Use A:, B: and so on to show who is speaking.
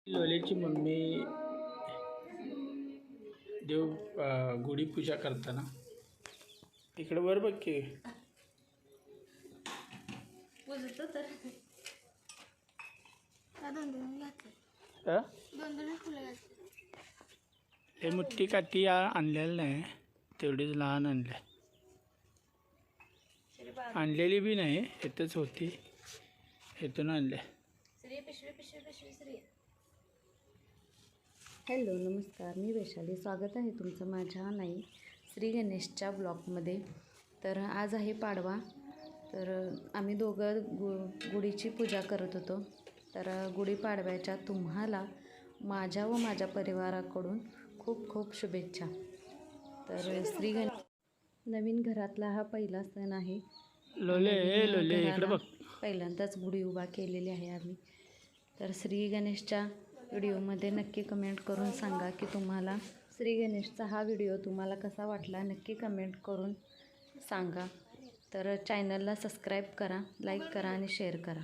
A: लोलेची mummy देव गुढीपूजा करताना इकडे वर बघ की
B: पुजतो तर दोन फुलं घातली.
A: हे मुठ्ठी काठी आणलेलं नाही, तेवढीच लहान आणल्या. आणलेली बी नाही, इथंच होती, इथून आणल्या.
C: हॅलो नमस्कार, मी वैशाली. स्वागत आहे तुमचं माझ्या नाही श्री गणेशच्या ब्लॉगमध्ये. तर आज आहे पाडवा. तर आम्ही दोघं गुढीची पूजा करत होतो. तर गुढीपाडव्याच्या तुम्हाला माझ्या व माझ्या परिवाराकडून खूप खूप शुभेच्छा. तर श्री नवीन घरातला हा पहिला सण आहे.
A: लोले लोले इकडे बघ.
C: पहिल्यांदाच गुढी उभा केलेली आहे आम्ही. तर श्री गणेशच्या व्हिडिओमध्ये नक्की कमेंट करून सांगा की तुम्हाला श्री गणेशचा हा व्हिडिओ तुम्हाला कसा वाटला, नक्की कमेंट करून सांगा. तर चॅनलला सबस्क्राईब करा, लाईक करा आणि शेअर करा.